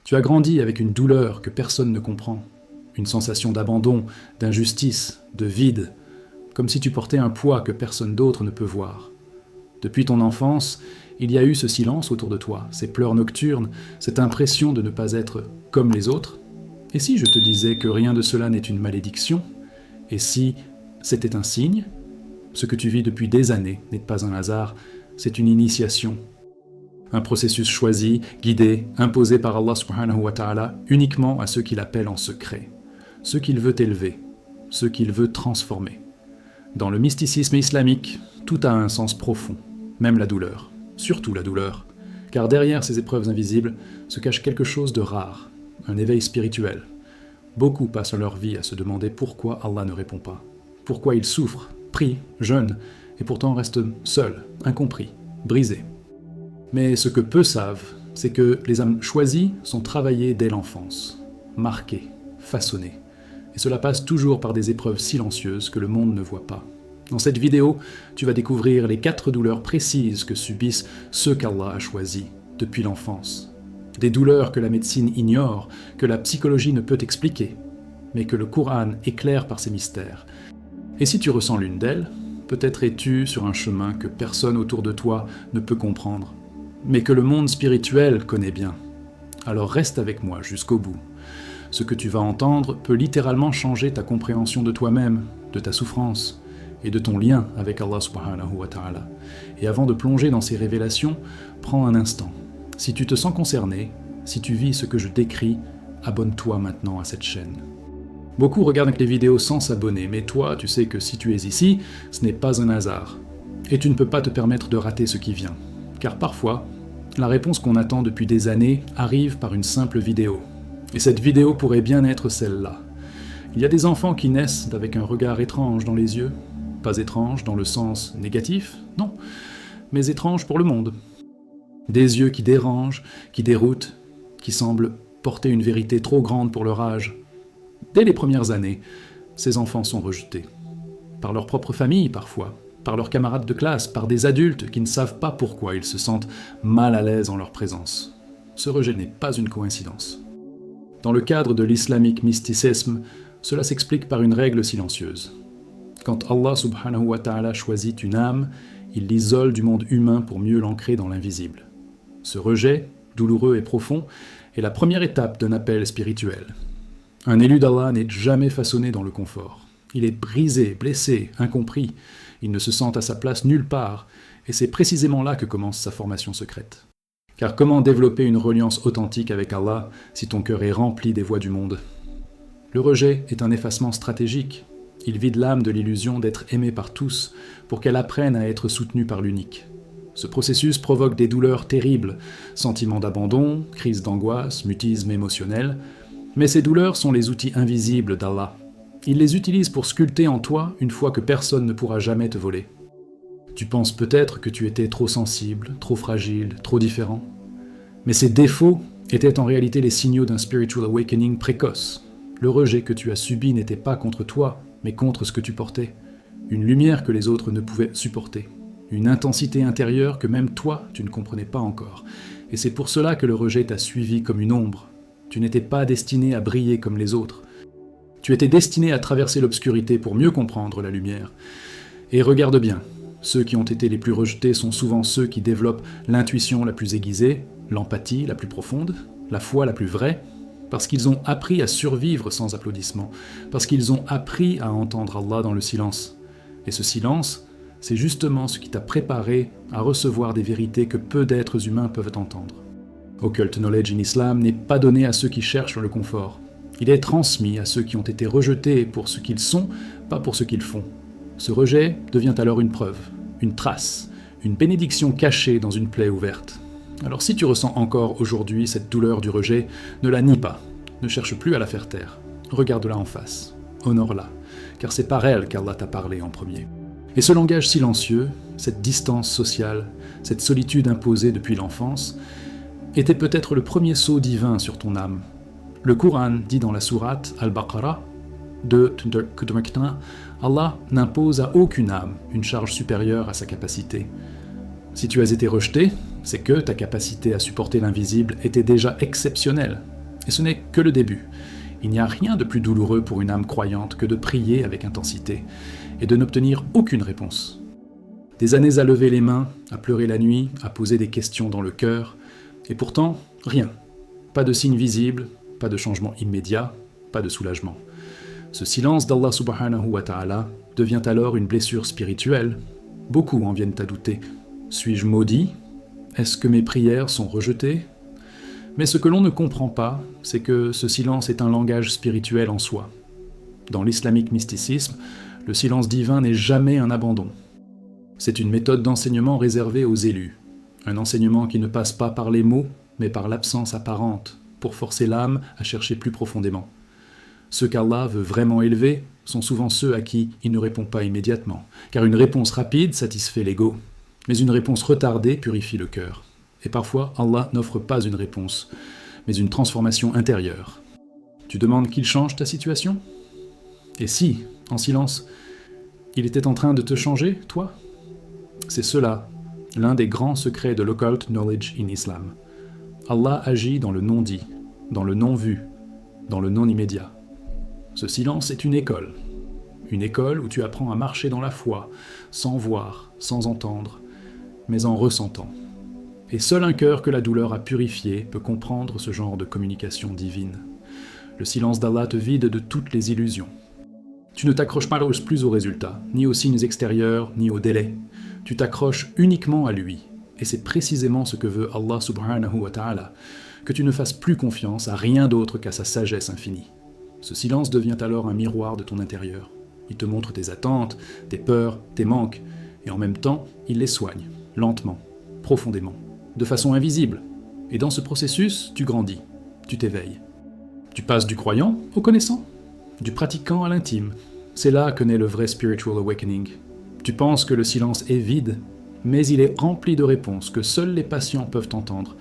Tu as grandi avec une douleur que personne ne comprend, une sensation d'abandon, d'injustice, de vide, comme si tu portais un poids que personne d'autre ne peut voir. Depuis ton enfance, il y a eu ce silence autour de toi, ces pleurs nocturnes, cette impression de ne pas être comme les autres. Et si je te disais que rien de cela n'est une malédiction? Et si c'était un signe? Ce que tu vis depuis des années n'est pas un hasard, c'est une initiation. Un processus choisi, guidé, imposé par Allah subhanahu wa ta'ala uniquement à ceux qu'il appelle en secret, ceux qu'il veut élever, ceux qu'il veut transformer. Dans le mysticisme islamique, tout a un sens profond, même la douleur, surtout la douleur, car derrière ces épreuves invisibles se cache quelque chose de rare, un éveil spirituel. Beaucoup passent leur vie à se demander pourquoi Allah ne répond pas, pourquoi ils souffrent, prient, jeûnent, et pourtant restent seuls, incompris, brisés. Mais ce que peu savent, c'est que les âmes choisies sont travaillées dès l'enfance, marquées, façonnées. Et cela passe toujours par des épreuves silencieuses que le monde ne voit pas. Dans cette vidéo, tu vas découvrir les 4 douleurs précises que subissent ceux qu'Allah a choisis depuis l'enfance. Des douleurs que la médecine ignore, que la psychologie ne peut expliquer, mais que le Coran éclaire par ses mystères. Et si tu ressens l'une d'elles, peut-être es-tu sur un chemin que personne autour de toi ne peut comprendre, mais que le monde spirituel connaît bien. Alors reste avec moi jusqu'au bout. Ce que tu vas entendre peut littéralement changer ta compréhension de toi-même, de ta souffrance et de ton lien avec Allah subhanahu wa ta'ala. Et avant de plonger dans ces révélations, prends un instant. Si tu te sens concerné, si tu vis ce que je décris, abonne-toi maintenant à cette chaîne. Beaucoup regardent les vidéos sans s'abonner, mais toi, tu sais que si tu es ici, ce n'est pas un hasard. Et tu ne peux pas te permettre de rater ce qui vient. Car parfois, la réponse qu'on attend depuis des années arrive par une simple vidéo. Et cette vidéo pourrait bien être celle-là. Il y a des enfants qui naissent avec un regard étrange dans les yeux. Pas étrange dans le sens négatif, non, mais étrange pour le monde. Des yeux qui dérangent, qui déroutent, qui semblent porter une vérité trop grande pour leur âge. Dès les premières années, ces enfants sont rejetés. Par leur propre famille parfois, par leurs camarades de classe, par des adultes qui ne savent pas pourquoi ils se sentent mal à l'aise en leur présence. Ce rejet n'est pas une coïncidence. Dans le cadre de l'islamique mysticisme, cela s'explique par une règle silencieuse. Quand Allah subhanahu wa ta'ala choisit une âme, il l'isole du monde humain pour mieux l'ancrer dans l'invisible. Ce rejet, douloureux et profond, est la première étape d'un appel spirituel. Un élu d'Allah n'est jamais façonné dans le confort. Il est brisé, blessé, incompris. Il ne se sent à sa place nulle part, et c'est précisément là que commence sa formation secrète. Car comment développer une reliance authentique avec Allah si ton cœur est rempli des voies du monde? Le rejet est un effacement stratégique. Il vide l'âme de l'illusion d'être aimée par tous pour qu'elle apprenne à être soutenue par l'unique. Ce processus provoque des douleurs terribles, sentiments d'abandon, crises d'angoisse, mutisme émotionnel, mais ces douleurs sont les outils invisibles d'Allah. Il les utilise pour sculpter en toi une foi que personne ne pourra jamais te voler. Tu penses peut-être que tu étais trop sensible, trop fragile, trop différent. Mais ces défauts étaient en réalité les signaux d'un spiritual awakening précoce. Le rejet que tu as subi n'était pas contre toi, mais contre ce que tu portais. Une lumière que les autres ne pouvaient supporter. Une intensité intérieure que même toi, tu ne comprenais pas encore. Et c'est pour cela que le rejet t'a suivi comme une ombre. Tu n'étais pas destiné à briller comme les autres. Tu étais destiné à traverser l'obscurité pour mieux comprendre la lumière. Et regarde bien. Ceux qui ont été les plus rejetés sont souvent ceux qui développent l'intuition la plus aiguisée, l'empathie la plus profonde, la foi la plus vraie, parce qu'ils ont appris à survivre sans applaudissements, parce qu'ils ont appris à entendre Allah dans le silence. Et ce silence, c'est justement ce qui t'a préparé à recevoir des vérités que peu d'êtres humains peuvent entendre. Occult knowledge in Islam n'est pas donné à ceux qui cherchent le confort. Il est transmis à ceux qui ont été rejetés pour ce qu'ils sont, pas pour ce qu'ils font. Ce rejet devient alors une preuve, une trace, une bénédiction cachée dans une plaie ouverte. Alors si tu ressens encore aujourd'hui cette douleur du rejet, ne la nie pas, ne cherche plus à la faire taire. Regarde-la en face, honore-la, car c'est par elle qu'Allah t'a parlé en premier. Et ce langage silencieux, cette distance sociale, cette solitude imposée depuis l'enfance, était peut-être le premier sceau divin sur ton âme. Le Coran dit dans la sourate Al-Baqarah de Allah n'impose à aucune âme une charge supérieure à sa capacité. Si tu as été rejeté, c'est que ta capacité à supporter l'invisible était déjà exceptionnelle. Et ce n'est que le début. Il n'y a rien de plus douloureux pour une âme croyante que de prier avec intensité et de n'obtenir aucune réponse. Des années à lever les mains, à pleurer la nuit, à poser des questions dans le cœur, et pourtant, rien. Pas de signe visible, pas de changement immédiat, pas de soulagement. Ce silence d'Allah subhanahu wa ta'ala devient alors une blessure spirituelle. Beaucoup en viennent à douter. Suis-je maudit ? Est-ce que mes prières sont rejetées ? Mais ce que l'on ne comprend pas, c'est que ce silence est un langage spirituel en soi. Dans l'islamique mysticisme, le silence divin n'est jamais un abandon. C'est une méthode d'enseignement réservée aux élus. Un enseignement qui ne passe pas par les mots, mais par l'absence apparente, pour forcer l'âme à chercher plus profondément. Ceux qu'Allah veut vraiment élever sont souvent ceux à qui il ne répond pas immédiatement, car une réponse rapide satisfait l'ego, mais une réponse retardée purifie le cœur. Et parfois, Allah n'offre pas une réponse, mais une transformation intérieure. Tu demandes qu'il change ta situation ? Et si, en silence, il était en train de te changer, toi ? C'est cela, l'un des grands secrets de l'occult knowledge in Islam. Allah agit dans le non-dit, dans le non-vu, dans le non-immédiat. Ce silence est une école où tu apprends à marcher dans la foi, sans voir, sans entendre, mais en ressentant. Et seul un cœur que la douleur a purifié peut comprendre ce genre de communication divine. Le silence d'Allah te vide de toutes les illusions. Tu ne t'accroches plus aux résultats, ni aux signes extérieurs, ni aux délais. Tu t'accroches uniquement à lui. Et c'est précisément ce que veut Allah subhanahu wa ta'ala, que tu ne fasses plus confiance à rien d'autre qu'à sa sagesse infinie. Ce silence devient alors un miroir de ton intérieur. Il te montre tes attentes, tes peurs, tes manques, et en même temps, il les soigne, lentement, profondément, de façon invisible. Et dans ce processus, tu grandis, tu t'éveilles. Tu passes du croyant au connaissant, du pratiquant à l'intime. C'est là que naît le vrai spiritual awakening. Tu penses que le silence est vide, mais il est rempli de réponses que seuls les patients peuvent entendre.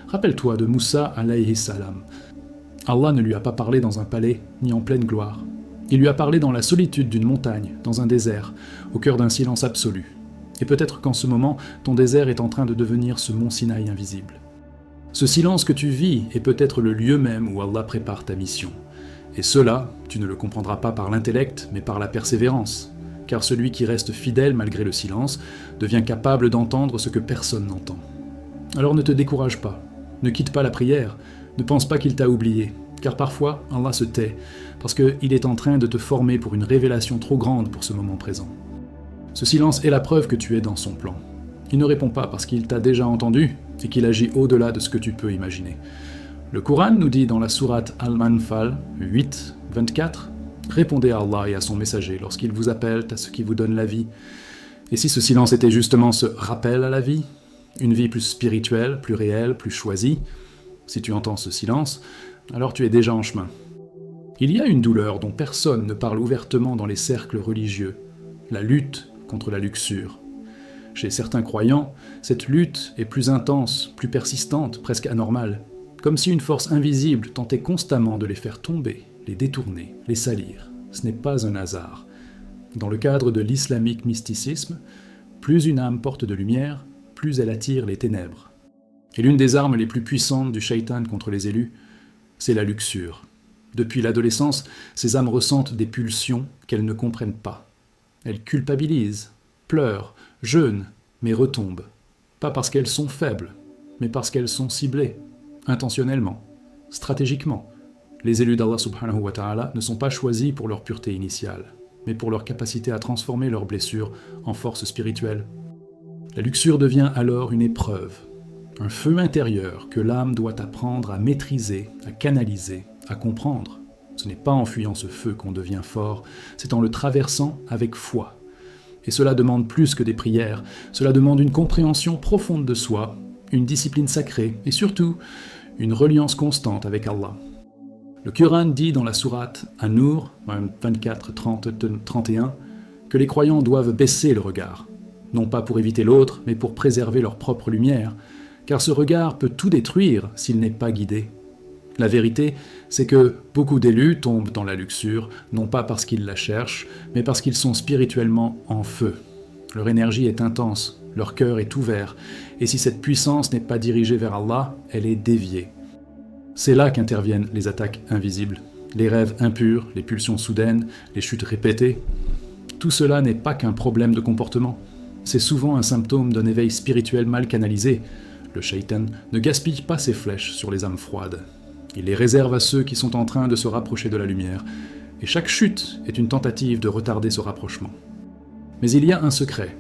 Rappelle-toi de Moussa alayhi salam. Allah ne lui a pas parlé dans un palais, ni en pleine gloire. Il lui a parlé dans la solitude d'une montagne, dans un désert, au cœur d'un silence absolu. Et peut-être qu'en ce moment, ton désert est en train de devenir ce mont Sinaï invisible. Ce silence que tu vis est peut-être le lieu même où Allah prépare ta mission. Et cela, tu ne le comprendras pas par l'intellect, mais par la persévérance. Car celui qui reste fidèle malgré le silence devient capable d'entendre ce que personne n'entend. Alors ne te décourage pas, ne quitte pas la prière, ne pense pas qu'il t'a oublié, car parfois Allah se tait, parce qu'il est en train de te former pour une révélation trop grande pour ce moment présent. Ce silence est la preuve que tu es dans son plan. Il ne répond pas parce qu'il t'a déjà entendu et qu'il agit au-delà de ce que tu peux imaginer. Le Coran nous dit dans la sourate Al-Anfal 8, 24 « Répondez à Allah et à son messager lorsqu'ils vous appellent à ce qui vous donne la vie. » Et si ce silence était justement ce rappel à la vie, une vie plus spirituelle, plus réelle, plus choisie, si tu entends ce silence, alors tu es déjà en chemin. Il y a une douleur dont personne ne parle ouvertement dans les cercles religieux, la lutte contre la luxure. Chez certains croyants, cette lutte est plus intense, plus persistante, presque anormale, comme si une force invisible tentait constamment de les faire tomber, les détourner, les salir. Ce n'est pas un hasard. Dans le cadre de l'islamique mysticisme, plus une âme porte de lumière, plus elle attire les ténèbres. Et l'une des armes les plus puissantes du shaitan contre les élus, c'est la luxure. Depuis l'adolescence, ces âmes ressentent des pulsions qu'elles ne comprennent pas. Elles culpabilisent, pleurent, jeûnent, mais retombent. Pas parce qu'elles sont faibles, mais parce qu'elles sont ciblées, intentionnellement, stratégiquement. Les élus d'Allah subhanahu wa ta'ala ne sont pas choisis pour leur pureté initiale, mais pour leur capacité à transformer leurs blessures en force spirituelle. La luxure devient alors une épreuve, un feu intérieur que l'âme doit apprendre à maîtriser, à canaliser, à comprendre. Ce n'est pas en fuyant ce feu qu'on devient fort, c'est en le traversant avec foi. Et cela demande plus que des prières, cela demande une compréhension profonde de soi, une discipline sacrée et surtout une reliance constante avec Allah. Le Coran dit dans la sourate An-Nur 24, 30, 31 que les croyants doivent baisser le regard, non pas pour éviter l'autre, mais pour préserver leur propre lumière, car ce regard peut tout détruire s'il n'est pas guidé. La vérité, c'est que beaucoup d'élus tombent dans la luxure, non pas parce qu'ils la cherchent, mais parce qu'ils sont spirituellement en feu. Leur énergie est intense, leur cœur est ouvert, et si cette puissance n'est pas dirigée vers Allah, elle est déviée. C'est là qu'interviennent les attaques invisibles, les rêves impurs, les pulsions soudaines, les chutes répétées. Tout cela n'est pas qu'un problème de comportement. C'est souvent un symptôme d'un éveil spirituel mal canalisé. Le shaitan ne gaspille pas ses flèches sur les âmes froides. Il les réserve à ceux qui sont en train de se rapprocher de la lumière. Et chaque chute est une tentative de retarder ce rapprochement. Mais il y a un secret.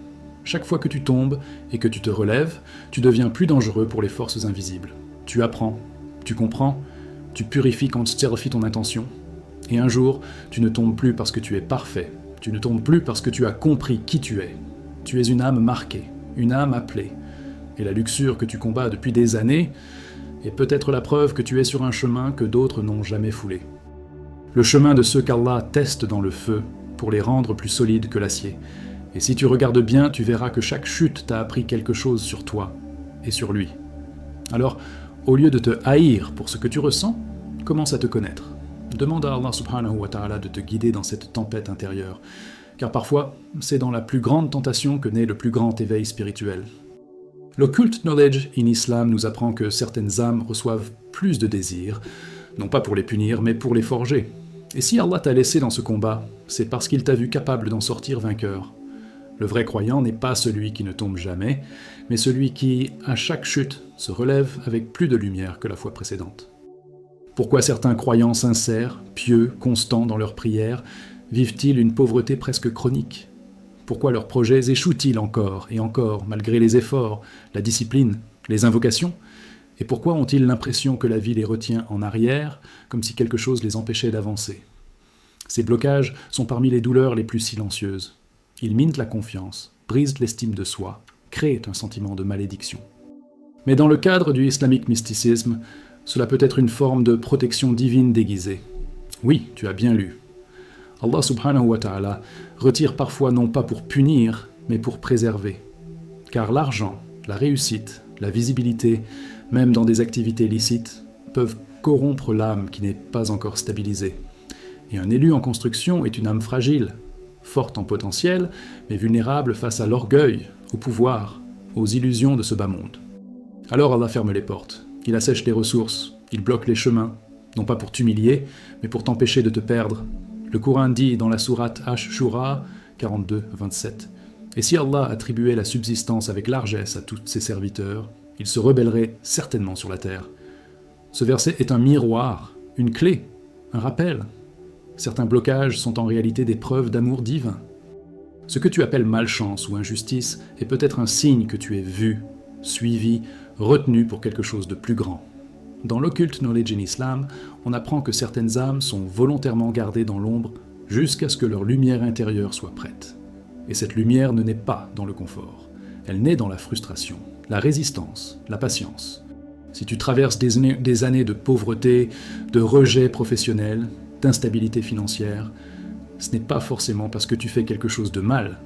Chaque fois que tu tombes et que tu te relèves, tu deviens plus dangereux pour les forces invisibles. Tu apprends, tu comprends, tu purifies ton intention. Et un jour, tu ne tombes plus parce que tu es parfait. Tu ne tombes plus parce que tu as compris qui tu es. Tu es une âme marquée, une âme appelée. Et la luxure que tu combats depuis des années est peut-être la preuve que tu es sur un chemin que d'autres n'ont jamais foulé. Le chemin de ceux qu'Allah teste dans le feu pour les rendre plus solides que l'acier. Et si tu regardes bien, tu verras que chaque chute t'a appris quelque chose sur toi et sur lui. Alors, au lieu de te haïr pour ce que tu ressens, commence à te connaître. Demande à Allah subhanahu wa ta'ala de te guider dans cette tempête intérieure, car parfois, c'est dans la plus grande tentation que naît le plus grand éveil spirituel. L'occulted knowledge in Islam nous apprend que certaines âmes reçoivent plus de désirs, non pas pour les punir, mais pour les forger. Et si Allah t'a laissé dans ce combat, c'est parce qu'il t'a vu capable d'en sortir vainqueur. Le vrai croyant n'est pas celui qui ne tombe jamais, mais celui qui, à chaque chute, se relève avec plus de lumière que la fois précédente. Pourquoi certains croyants sincères, pieux, constants dans leurs prières, vivent-ils une pauvreté presque chronique ? Pourquoi leurs projets échouent-ils encore et encore, malgré les efforts, la discipline, les invocations ? Et pourquoi ont-ils l'impression que la vie les retient en arrière, comme si quelque chose les empêchait d'avancer ? Ces blocages sont parmi les douleurs les plus silencieuses. Ils minent la confiance, brisent l'estime de soi, créent un sentiment de malédiction. Mais dans le cadre du islamique mysticisme, cela peut être une forme de protection divine déguisée. Oui, tu as bien lu. Allah subhanahu wa ta'ala retire parfois non pas pour punir, mais pour préserver. Car l'argent, la réussite, la visibilité, même dans des activités licites, peuvent corrompre l'âme qui n'est pas encore stabilisée. Et un élu en construction est une âme fragile, forte en potentiel, mais vulnérable face à l'orgueil, au pouvoir, aux illusions de ce bas monde. Alors Allah ferme les portes, il assèche les ressources, il bloque les chemins, non pas pour t'humilier, mais pour t'empêcher de te perdre. Le Coran dit dans la sourate Ash-Shura 42-27, « Et si Allah attribuait la subsistance avec largesse à tous ses serviteurs, il se rebellerait certainement sur la terre. » Ce verset est un miroir, une clé, un rappel. Certains blocages sont en réalité des preuves d'amour divin. Ce que tu appelles malchance ou injustice est peut-être un signe que tu es vu, suivi, retenu pour quelque chose de plus grand. Dans l'occulte knowledge in Islam, on apprend que certaines âmes sont volontairement gardées dans l'ombre jusqu'à ce que leur lumière intérieure soit prête. Et cette lumière ne naît pas dans le confort. Elle naît dans la frustration, la résistance, la patience. Si tu traverses des années de pauvreté, de rejet professionnel, d'instabilité financière, ce n'est pas forcément parce que tu fais quelque chose de mal.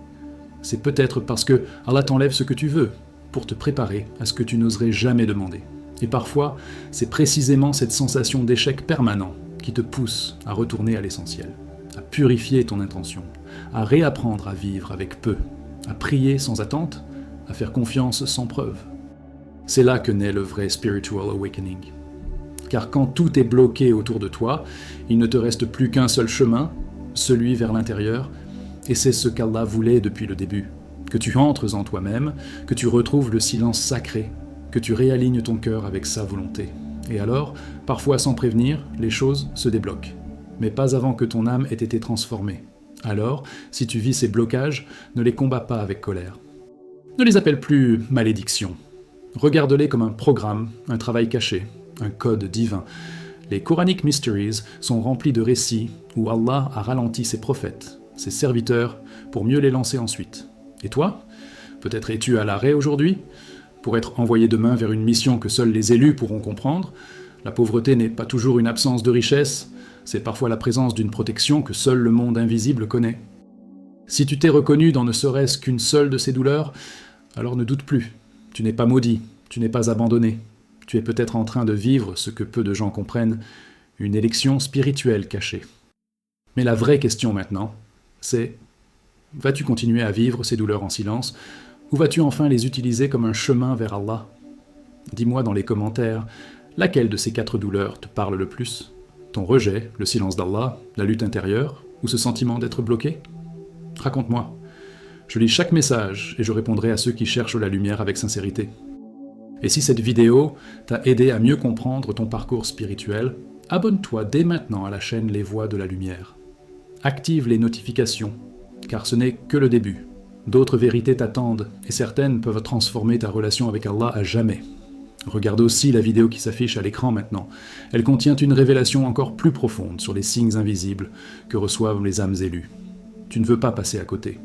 C'est peut-être parce que Allah t'enlève ce que tu veux, pour te préparer à ce que tu n'oserais jamais demander. Et parfois, c'est précisément cette sensation d'échec permanent qui te pousse à retourner à l'essentiel, à purifier ton intention, à réapprendre à vivre avec peu, à prier sans attente, à faire confiance sans preuve. C'est là que naît le vrai spiritual awakening. Car quand tout est bloqué autour de toi, il ne te reste plus qu'un seul chemin, celui vers l'intérieur, et c'est ce qu'Allah voulait depuis le début. Que tu entres en toi-même, que tu retrouves le silence sacré, que tu réalignes ton cœur avec sa volonté. Et alors, parfois sans prévenir, les choses se débloquent. Mais pas avant que ton âme ait été transformée. Alors, si tu vis ces blocages, ne les combats pas avec colère. Ne les appelle plus malédictions. Regarde-les comme un programme, un travail caché, un code divin. Les Quranic Mysteries sont remplis de récits où Allah a ralenti ses prophètes, ses serviteurs, pour mieux les lancer ensuite. Et toi ? Peut-être es-tu à l'arrêt aujourd'hui ? Pour être envoyé demain vers une mission que seuls les élus pourront comprendre, la pauvreté n'est pas toujours une absence de richesse, c'est parfois la présence d'une protection que seul le monde invisible connaît. Si tu t'es reconnu dans ne serait-ce qu'une seule de ces douleurs, alors ne doute plus. Tu n'es pas maudit, tu n'es pas abandonné. Tu es peut-être en train de vivre ce que peu de gens comprennent, une élection spirituelle cachée. Mais la vraie question maintenant, c'est: vas-tu continuer à vivre ces douleurs en silence, ou vas-tu enfin les utiliser comme un chemin vers Allah ? Dis-moi dans les commentaires Laquelle de ces 4 douleurs te parle le plus? Ton rejet, le silence d'Allah, la lutte intérieure, ou ce sentiment d'être bloqué? Raconte-moi. Je lis chaque message et je répondrai à ceux qui cherchent la lumière avec sincérité. Et si cette vidéo t'a aidé à mieux comprendre ton parcours spirituel, abonne-toi dès maintenant à la chaîne Les Voix de la Lumière. Active les notifications, car ce n'est que le début. D'autres vérités t'attendent, et certaines peuvent transformer ta relation avec Allah à jamais. Regarde aussi la vidéo qui s'affiche à l'écran maintenant. Elle contient une révélation encore plus profonde sur les signes invisibles que reçoivent les âmes élues. Tu ne veux pas passer à côté.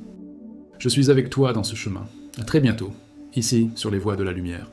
Je suis avec toi dans ce chemin. À très bientôt, ici sur les Voix de la Lumière.